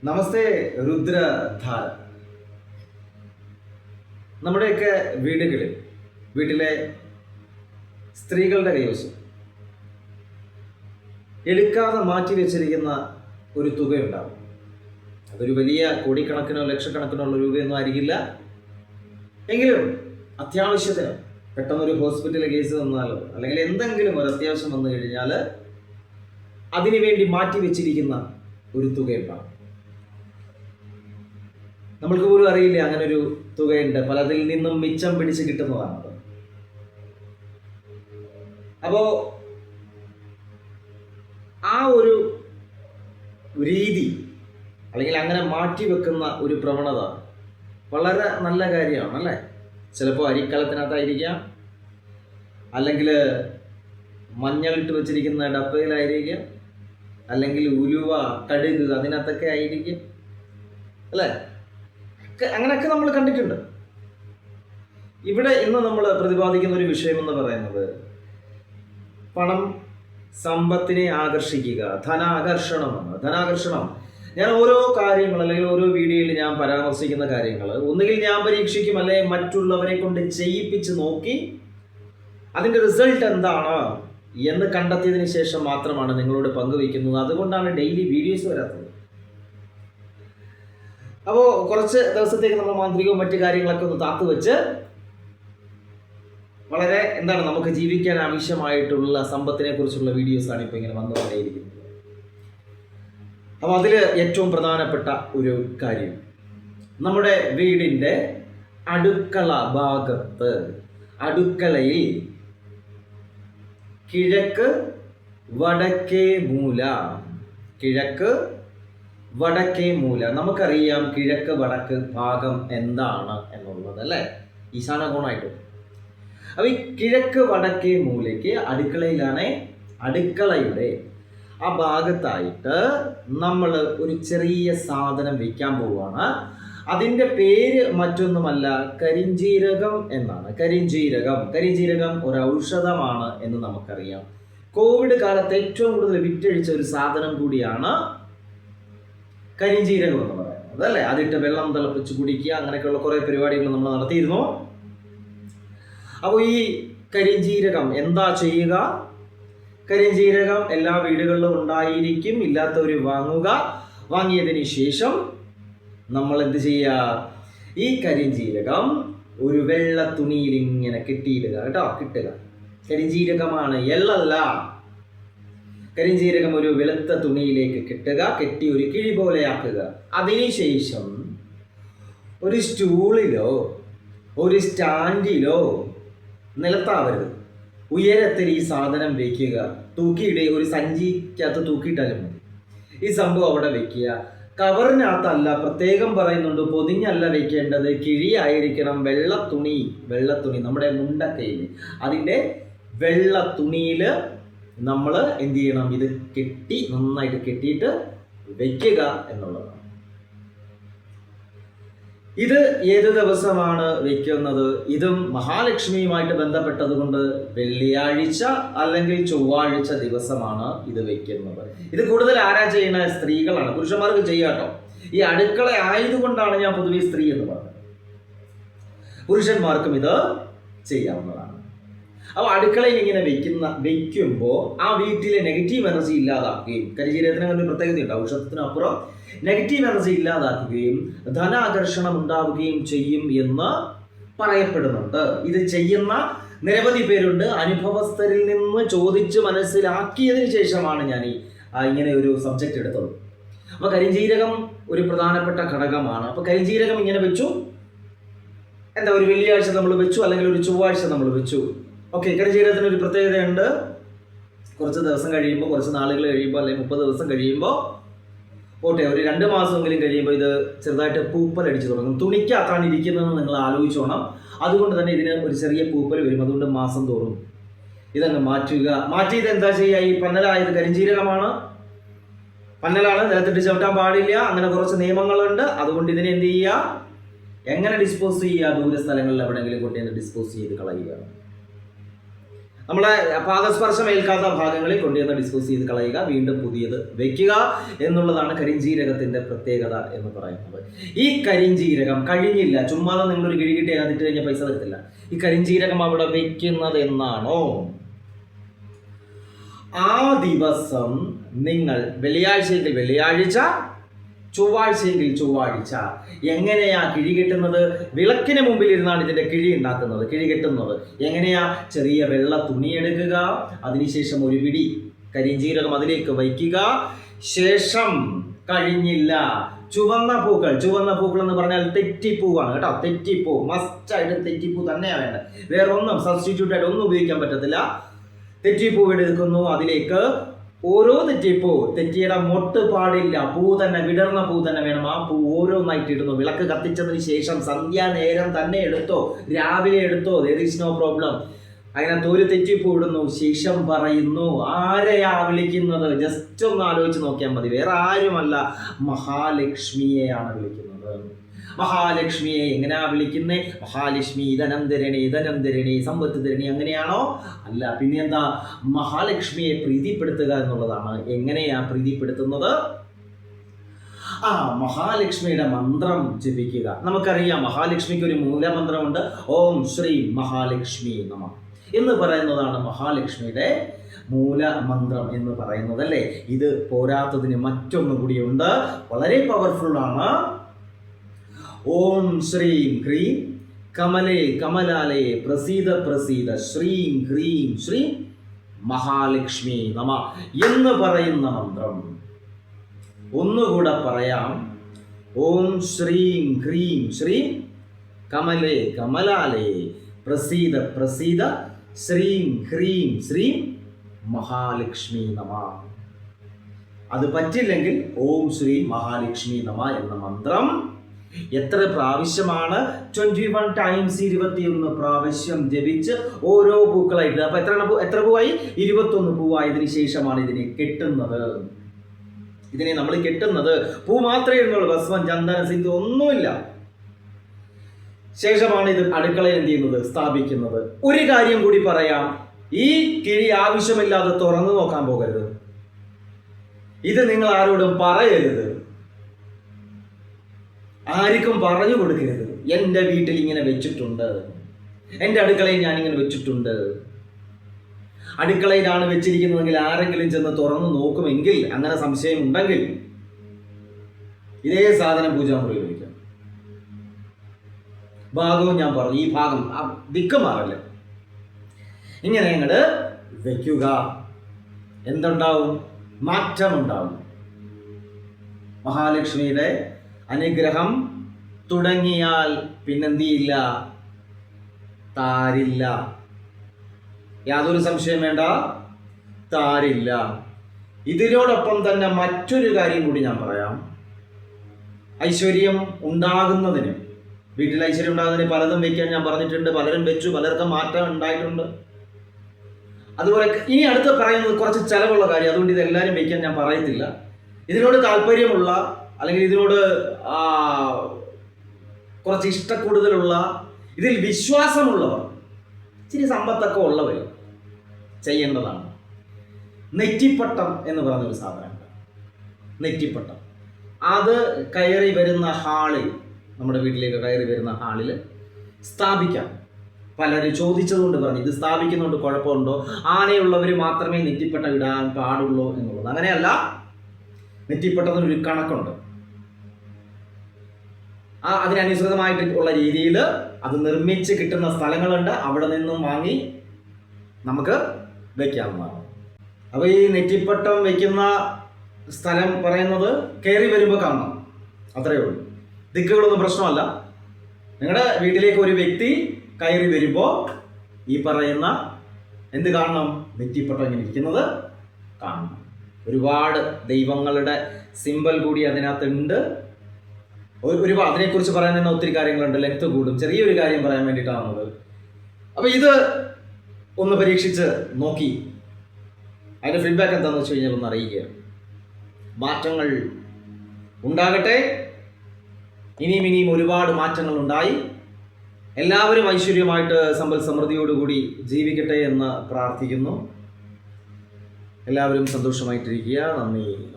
നമസ്തേ രുദ്രധാര. നമ്മുടെയൊക്കെ വീട്ടിലെ സ്ത്രീകളുടെ കൈവശം എടുക്കാതെ മാറ്റി വെച്ചിരിക്കുന്ന ഒരു തുകയുണ്ടാവും. അതൊരു വലിയ കോടിക്കണക്കിനോ ലക്ഷക്കണക്കിനോ ഉള്ള രൂപയൊന്നും ആയിരിക്കില്ല. എങ്കിലും അത്യാവശ്യത്തിന് പെട്ടെന്നൊരു ഹോസ്പിറ്റലിൽ കേസ് വന്നാലോ അല്ലെങ്കിൽ എന്തെങ്കിലും ഒരു അത്യാവശ്യം വന്നു കഴിഞ്ഞാൽ അതിനുവേണ്ടി മാറ്റി വെച്ചിരിക്കുന്ന ഒരു തുകയുണ്ടാവും. നമ്മൾക്ക് പോലും അറിയില്ല അങ്ങനെ ഒരു തുകയുണ്ട്. പലതിൽ നിന്നും മിച്ചം പിടിച്ച് കിട്ടുന്നതാണത്. അപ്പോ ആ ഒരു രീതി അല്ലെങ്കിൽ അങ്ങനെ മാറ്റി വെക്കുന്ന ഒരു പ്രവണത വളരെ നല്ല കാര്യമാണ് അല്ലേ? ചിലപ്പോൾ അരിക്കലത്തിനകത്തായിരിക്കാം, അല്ലെങ്കിൽ മഞ്ഞളിട്ട് വെച്ചിരിക്കുന്ന ഡപ്പയിലായിരിക്കാം, അല്ലെങ്കിൽ ഉലുവ കടുക് അതിനകത്തൊക്കെ ആയിരിക്കും അല്ലേ? അങ്ങനെയൊക്കെ നമ്മൾ കണ്ടിട്ടുണ്ട്. ഇവിടെ ഇന്ന് നമ്മൾ പ്രതിപാദിക്കുന്ന ഒരു വിഷയം എന്ന് പറയുന്നത് പണം സമ്പത്തിനെ ആകർഷിക്കുക, ധനാകർഷണം. ഞാൻ ഓരോ കാര്യങ്ങൾ അല്ലെങ്കിൽ ഓരോ വീഡിയോയിൽ ഞാൻ പരാമർശിക്കുന്ന കാര്യങ്ങൾ ഒന്നുകിൽ ഞാൻ പരീക്ഷിക്കും, അല്ലെങ്കിൽ മറ്റുള്ളവരെ കൊണ്ട് ചെയ്യിപ്പിച്ച് നോക്കി അതിൻ്റെ റിസൾട്ട് എന്താണ് എന്ന് കണ്ടെത്തിയതിന് ശേഷം മാത്രമാണ് നിങ്ങളോട് പങ്കുവയ്ക്കുന്നത്. അതുകൊണ്ടാണ് ഡെയിലി വീഡിയോസ് വരാത്തത്. അപ്പോൾ കുറച്ച് ദിവസത്തേക്ക് നമ്മൾ മാന്ത്രികവും മറ്റു കാര്യങ്ങളൊക്കെ ഒന്ന് താത്തു വെച്ച് വളരെ നമുക്ക് ജീവിക്കാൻ ആവശ്യമായിട്ടുള്ള സമ്പത്തിനെ കുറിച്ചുള്ള വീഡിയോസാണ് ഇപ്പോൾ ഇങ്ങനെ വന്നുകൊണ്ടേയിരിക്കുന്നത്. അപ്പോൾ അതിൽ ഏറ്റവും പ്രധാനപ്പെട്ട ഒരു കാര്യം, നമ്മുടെ വീടിൻ്റെ അടുക്കള ഭാഗത്ത്, അടുക്കളയിൽ കിഴക്ക് വടക്കേ മൂല, നമുക്കറിയാം കിഴക്ക് വടക്ക് ഭാഗം എന്താണ് എന്നുള്ളത് അല്ലേ? ഈശാനകോണായിട്ട്. അപ്പോൾ ഈ കിഴക്ക് വടക്കേ മൂലയ്ക്ക് അടുക്കളയുടെ ആ ഭാഗത്തായിട്ട് നമ്മൾ ഒരു ചെറിയ സാധനം വയ്ക്കാൻ പോവുകയാണ്. അതിൻ്റെ പേര് മറ്റൊന്നുമല്ല, കരിഞ്ജീരകം എന്നാണ്. കരിഞ്ജീരകം ഒരു ഔഷധമാണ് എന്ന് നമുക്കറിയാം. കോവിഡ് കാലത്ത് ഏറ്റവും കൂടുതൽ വിറ്റഴിച്ച ഒരു സാധനം കൂടിയാണ് കരിഞ്ജീരകം എന്ന് പറയുന്നത് അല്ലേ? അതിട്ട് വെള്ളം തിളപ്പിച്ച് കുടിക്കുക, അങ്ങനെയൊക്കെയുള്ള കുറേ പരിപാടികൾ നമ്മൾ നടത്തിയിരുന്നു. അപ്പോൾ ഈ കരിഞ്ജീരകം എന്താ ചെയ്യുക? കരിഞ്ജീരകം എല്ലാ വീടുകളിലും ഉണ്ടായിരിക്കും. ഇല്ലാത്തവർ വാങ്ങുക. വാങ്ങിയതിന് ശേഷം നമ്മൾ എന്ത് ചെയ്യുക? ഈ കരിഞ്ജീരകം ഒരു വെള്ള തുണിയിൽ ഇങ്ങനെ കെട്ടിയിടുക കേട്ടോ. കരിഞ്ജീരകമാണ്, എള്ളല്ല. കരിഞ്ജീരകം ഒരു വെളുത്ത തുണിയിലേക്ക് കെട്ടി ഒരു കിഴി പോലെ ആക്കുക. അതിനുശേഷം ഒരു സ്റ്റൂളിലോ ഒരു സ്റ്റാൻഡിലോ, നിലത്താവരുത്, ഉയരത്തിൽ ഈ സാധനം വെക്കുക. ഒരു സഞ്ചിക്കകത്ത് തൂക്കിയിട്ടാലും മതി. ഈ സംഭവം അവിടെ വെക്കുക. കവറിനകത്തല്ല, പ്രത്യേകം പറയുന്നുണ്ട്, പൊതിഞ്ഞല്ല വെക്കേണ്ടത്, കിഴിയായിരിക്കണം. വെള്ളത്തുണി നമ്മുടെ മുണ്ടക്കയിൽ, അതിൻ്റെ വെള്ള തുണിയിൽ നമ്മൾ എന്ത് ചെയ്യണം? ഇത് നന്നായിട്ട് കെട്ടിയിട്ട് വെക്കുക എന്നുള്ളതാണ്. ഇത് ഏത് ദിവസമാണ് വെക്കുന്നത്? ഇതും മഹാലക്ഷ്മിയുമായിട്ട് ബന്ധപ്പെട്ടത് കൊണ്ട് വെള്ളിയാഴ്ച അല്ലെങ്കിൽ ചൊവ്വാഴ്ച ദിവസമാണ് ഇത് വെക്കുന്നത്. ഇത് കൂടുതൽ ആരാ ചെയ്യുന്ന? സ്ത്രീകളാണ്. പുരുഷന്മാർക്ക് ചെയ്യാട്ടോ. ഈ അടുക്കള ആയതുകൊണ്ടാണ് ഞാൻ പൊതുവെ സ്ത്രീ എന്ന് പറഞ്ഞത്. പുരുഷന്മാർക്കും ഇത് ചെയ്യാവുന്നതാണ്. അപ്പോൾ അടുക്കളയിൽ ഇങ്ങനെ വെക്കുമ്പോൾ ആ വീട്ടിലെ നെഗറ്റീവ് എനർജി ഇല്ലാതാക്കുകയും, കരിഞ്ജീരകത്തിന് ഒരു പ്രത്യേകതയുണ്ട്, ഔഷധത്തിനപ്പുറം നെഗറ്റീവ് എനർജി ഇല്ലാതാക്കുകയും ധനാകർഷണം ഉണ്ടാവുകയും ചെയ്യും എന്ന് പറയപ്പെടുന്നുണ്ട്. ഇത് ചെയ്യുന്ന നിരവധി പേരുണ്ട്. അനുഭവസ്ഥരിൽ നിന്ന് ചോദിച്ച് മനസ്സിലാക്കിയതിന് ശേഷമാണ് ഞാൻ ഇങ്ങനെ ഒരു സബ്ജക്റ്റ് എടുത്തത്. അപ്പോൾ കരിഞ്ജീരകം ഒരു പ്രധാനപ്പെട്ട ഘടകമാണ്. അപ്പോൾ കരിഞ്ജീരകം ഇങ്ങനെ വെച്ചു, ഒരു വെള്ളിയാഴ്ച നമ്മൾ വെച്ചു, അല്ലെങ്കിൽ ഒരു ചൊവ്വാഴ്ച നമ്മൾ വെച്ചു. ഓക്കെ, കരിഞ്ജീരകത്തിന് ഒരു പ്രത്യേകതയുണ്ട്. കുറച്ച് ദിവസം കഴിയുമ്പോൾ, കുറച്ച് നാളുകൾ കഴിയുമ്പോൾ, അല്ലെങ്കിൽ 30 ദിവസം കഴിയുമ്പോൾ, ഒരു 2 മാസമെങ്കിലും കഴിയുമ്പോൾ ഇത് ചെറുതായിട്ട് പൂപ്പൽ അടിച്ചു തുടങ്ങും. തുണിക്കകത്താണ് ഇരിക്കുന്നതെന്ന് നിങ്ങൾ ആലോചിച്ചോണം. അതുകൊണ്ട് തന്നെ ഇതിന് ഒരു ചെറിയ പൂപ്പൽ വരും. അതുകൊണ്ട് മാസം തോറും ഇതങ്ങ് മാറ്റിയത് എന്താ ചെയ്യുക? ഈ പന്നലായത് കരിഞ്ജീരകമാണ്, പന്നലാണ്, നിലത്തിട്ട് ചവിട്ടാൻ പാടില്ല, അങ്ങനെ കുറച്ച് നിയമങ്ങളുണ്ട്. അതുകൊണ്ട് ഇതിനെ എന്ത് ചെയ്യുക? എങ്ങനെ ഡിസ്പോസ് ചെയ്യുക? ദൂര സ്ഥലങ്ങളിൽ എവിടെയെങ്കിലും കൊണ്ടുവന്ന് ഡിസ്പോസ് ചെയ്ത് കളയുക. നമ്മളെ പാദസ്പർശം ഏൽക്കാത്ത ഭാഗങ്ങളിൽ കൊണ്ടുവന്ന് ഡിസ്പോസ് ചെയ്ത് കളയുക, വീണ്ടും പുതിയത് വെക്കുക എന്നുള്ളതാണ് കരിഞ്ജീരകത്തിന്റെ പ്രത്യേകത എന്ന് പറയുന്നത്. ഈ കരിഞ്ജീരകം കഴിഞ്ഞില്ല, ചുമ്മാതെ നിങ്ങളൊരു കിഴി കിട്ടി അതിട്ട് കഴിഞ്ഞാൽ പൈസ തരത്തില്ല. ഈ കരിഞ്ജീരകം അവിടെ വെക്കുന്നത് എന്നാണോ ആ ദിവസം നിങ്ങൾ വെള്ളിയാഴ്ചയെങ്കിൽ വെള്ളിയാഴ്ച, ചൊവ്വാഴ്ചയെങ്കിൽ ചൊവ്വാഴ്ച. എങ്ങനെയാ കിഴി കെട്ടുന്നത്? വിളക്കിന് മുമ്പിൽ ഇരുന്നാണ് ഇതിന്റെ കിഴി ഉണ്ടാക്കുന്നത്, കിഴി കെട്ടുന്നത്. എങ്ങനെയാ? ചെറിയ വെള്ള തുണി എടുക്കുക, അതിനുശേഷം ഒരു പിടി കരിഞ്ജീരകം അതിലേക്ക് വയ്ക്കുക. ശേഷം കഴിഞ്ഞില്ല, ചുവന്ന പൂക്കൾ എന്ന് പറഞ്ഞാൽ തെറ്റിപ്പൂവാണ് കേട്ടോ. തെറ്റിപ്പൂ മസ്റ്റായിട്ട് തെറ്റിപ്പൂ തന്നെയാണ് വേണ്ടത്. വേറൊന്നും സബ്സ്റ്റിറ്റ്യൂട്ട് ആയിട്ട് ഒന്നും ഉപയോഗിക്കാൻ പറ്റത്തില്ല. തെറ്റിപ്പൂ എടുക്കുന്നു, അതിലേക്ക് ഓരോ തെറ്റിയുടെ മൊട്ട് പാടില്ല, പൂ തന്നെ, വിടർന്ന പൂ തന്നെ വേണം. ആ പൂ ഓരോന്നായിട്ട് ഇടുന്നു. വിളക്ക് കത്തിച്ചതിന് ശേഷം സന്ധ്യാനേരം തന്നെ എടുത്തോ, രാവിലെ എടുത്തോ, there is no problem. അതിനകത്ത് ഒരു തെറ്റിപ്പൂ ഇടുന്നു. ശേഷം പറയുന്നു, ആരെയാ വിളിക്കുന്നത്? ജസ്റ്റ് ഒന്ന് ആലോചിച്ച് നോക്കിയാൽ മതി. വേറെ ആരുമല്ല, മഹാലക്ഷ്മിയെയാണ് വിളിക്കുന്നത്. മഹാലക്ഷ്മിയെ എങ്ങനെയാ വിളിക്കുന്നേ? മഹാലക്ഷ്മി ധനം തരണി സമ്പത്ത് തരണി, അങ്ങനെയാണോ? അല്ല, പിന്നെ എന്താ? മഹാലക്ഷ്മിയെ പ്രീതിപ്പെടുത്തുക എന്നുള്ളതാണ്. എങ്ങനെയാ പ്രീതിപ്പെടുത്തുന്നത്? മഹാലക്ഷ്മിയുടെ മന്ത്രം ജപിക്കുക. നമുക്കറിയാം മഹാലക്ഷ്മിക്ക് ഒരു മൂലമന്ത്രമുണ്ട്. ഓം ശ്രീ മഹാലക്ഷ്മി നമഃ എന്ന് പറയുന്നതാണ് മഹാലക്ഷ്മിയുടെ മൂലമന്ത്രം എന്ന് പറയുന്നത് അല്ലേ. ഇത് പോരാത്തതിന് മറ്റൊന്നും കൂടിയുണ്ട്, വളരെ പവർഫുൾ ആണ്. ഓം ശ്രീം ഹ്രീം കമലേ കമലാലേ പ്രസീദ ശ്രീം ഹ്രീം ശ്രീം മഹാലക്ഷ്മി നമഃ എന്ന് പറയുന്ന മന്ത്രം ഒന്നുകൂടെ പറയാം. ഓം ശ്രീം ഹ്രീം ശ്രീം കമലേ കമലാലേ പ്രസീദ ശ്രീം ഹ്രീം ശ്രീം മഹാലക്ഷ്മി നമഃ. അത് പറ്റില്ലെങ്കിൽ ഓം ശ്രീ മഹാലക്ഷ്മി നമഃ എന്ന മന്ത്രം എത്ര പ്രാവശ്യമാണ്? 21 ടൈംസ് 21 പ്രാവശ്യം ജപിച്ച് ഓരോ പൂക്കളായിട്ട്. അപ്പൊ എത്ര പൂവായി? 21 പൂവായതിനു ശേഷമാണ് ഇതിനെ കെട്ടുന്നത്. ഇതിനെ നമ്മൾ കെട്ടുന്നത് പൂ മാത്രമേ ഇരുന്നുള്ളൂ, ഭസ്മം, ചന്ദന, സിന്ധു ഒന്നുമില്ല. ശേഷമാണ് ഇത് അടുക്കളയിൽ എന്ത് ചെയ്യുന്നത്? സ്ഥാപിക്കുന്നത്. ഒരു കാര്യം കൂടി പറയാം, ഈ കിഴി ആവശ്യമില്ലാതെ തുറന്നു നോക്കാൻ പോകരുത്. ഇത് നിങ്ങൾ ആരോടും പറയരുത്, ആർക്കും പറഞ്ഞു കൊടുക്കരുത്. എൻ്റെ വീട്ടിൽ ഇങ്ങനെ വെച്ചിട്ടുണ്ട്, എൻ്റെ അടുക്കളയിൽ ഞാനിങ്ങനെ വെച്ചിട്ടുണ്ട്. അടുക്കളയിലാണ് വെച്ചിരിക്കുന്നതെങ്കിൽ ആരെങ്കിലും ചെന്ന് തുറന്നു നോക്കുമെങ്കിൽ, അങ്ങനെ സംശയം ഉണ്ടെങ്കിൽ ഇതേ സാധനം പൂജാമുറിയിൽ വയ്ക്കാം. ഭാഗവും ഞാൻ പറഞ്ഞു, ഈ ഭാഗം ദിക്ക് മാറല്ലേ, ഇങ്ങനെ അങ്ങോട്ട് വയ്ക്കുക. എന്തുണ്ടാവും? മാറ്റമുണ്ടാവും. മഹാലക്ഷ്മിയുടെ അനുഗ്രഹം തുടങ്ങിയാൽ പിന്നെന്തിയില്ല? താരില്ല. യാതൊരു സംശയം വേണ്ട, താരില്ല. ഇതിനോടൊപ്പം തന്നെ മറ്റൊരു കാര്യം കൂടി ഞാൻ പറയാം. ഐശ്വര്യം ഉണ്ടാകുന്നതിന്, വീട്ടിൽ ഐശ്വര്യം ഉണ്ടാകുന്നതിന് പലതും വെക്കാൻ ഞാൻ പറഞ്ഞിട്ടുണ്ട്. പലരും വെച്ചു, പലർക്കും മാറ്റം ഉണ്ടായിട്ടുണ്ട്. അതുപോലെ ഇനി അടുത്ത് പറയുന്നത് കുറച്ച് ചിലവുള്ള കാര്യം, അതുകൊണ്ട് ഇതെല്ലാവരും വെക്കാൻ ഞാൻ പറയത്തില്ല. ഇതിനോട് താല്പര്യമുള്ള, അല്ലെങ്കിൽ ഇതിനോട് കുറച്ച് ഇഷ്ടക്കൂടുതലുള്ള, ഇതിൽ വിശ്വാസമുള്ളവർ, ഇച്ചിരി സമ്പത്തൊക്കെ ഉള്ളവർ ചെയ്യേണ്ടതാണ്. നെറ്റിപ്പട്ടം എന്ന് പറഞ്ഞൊരു സാധനമുണ്ട്. നെറ്റിപ്പട്ടം അത് കയറി വരുന്ന ഹാളിൽ, നമ്മുടെ വീട്ടിലേക്ക് കയറി വരുന്ന ഹാളിൽ സ്ഥാപിക്കാം. പലരും ചോദിച്ചതുകൊണ്ട് പറഞ്ഞു, ഇത് സ്ഥാപിക്കുന്നുണ്ട് കുഴപ്പമുണ്ടോ? ആനയുള്ളവർ മാത്രമേ നെറ്റിപ്പട്ടം ഇടാൻ പാടുള്ളൂ എന്നുള്ളത്. അങ്ങനെയല്ല, നെറ്റിപ്പട്ടത്തിനൊരു കണക്കുണ്ട്. അതിനനുസൃതമായിട്ടുള്ള രീതിയിൽ അത് നിർമ്മിച്ച് കിട്ടുന്ന സ്ഥലങ്ങളുണ്ട്, അവിടെ നിന്നും വാങ്ങി നമുക്ക് വയ്ക്കാവുന്നതാണ്. അപ്പോൾ ഈ നെറ്റിപ്പട്ടം വയ്ക്കുന്ന സ്ഥലം പറയുന്നത് കയറി വരുമ്പോൾ കാണണം, അത്രയേ ഉള്ളൂ. ദിക്കുകളൊന്നും പ്രശ്നമല്ല. നിങ്ങളുടെ വീട്ടിലേക്ക് ഒരു വ്യക്തി കയറി വരുമ്പോൾ ഈ പറയുന്ന എന്ത് കാണണം? നെറ്റിപ്പട്ടം ഇങ്ങനെ ഇരിക്കുന്നത് കാണണം. ഒരുപാട് ദൈവങ്ങളുടെ സിമ്പൽ കൂടി അതിനകത്തുണ്ട്. ഒരുപാട് അതിനെക്കുറിച്ച് പറയാൻ തന്നെ ഒത്തിരി കാര്യങ്ങളുണ്ട്, ലെങ്ത് കൂടും. ചെറിയൊരു കാര്യം പറയാൻ വേണ്ടിയിട്ടാണത്. അപ്പോൾ ഇത് ഒന്ന് പരീക്ഷിച്ച് നോക്കി അതിൻ്റെ ഫീഡ്ബാക്ക് എന്താണെന്ന് വെച്ച് കഴിഞ്ഞാൽ ഒന്ന് അറിയിക്കുക. മാറ്റങ്ങൾ ഉണ്ടാകട്ടെ. ഇനിയും ഒരുപാട് മാറ്റങ്ങൾ ഉണ്ടായി എല്ലാവരും ഐശ്വര്യമായിട്ട് സമ്പൽ സമൃദ്ധിയോടുകൂടി ജീവിക്കട്ടെ എന്ന് പ്രാർത്ഥിക്കുന്നു. എല്ലാവരും സന്തോഷമായിട്ടിരിക്കുക. നന്ദി.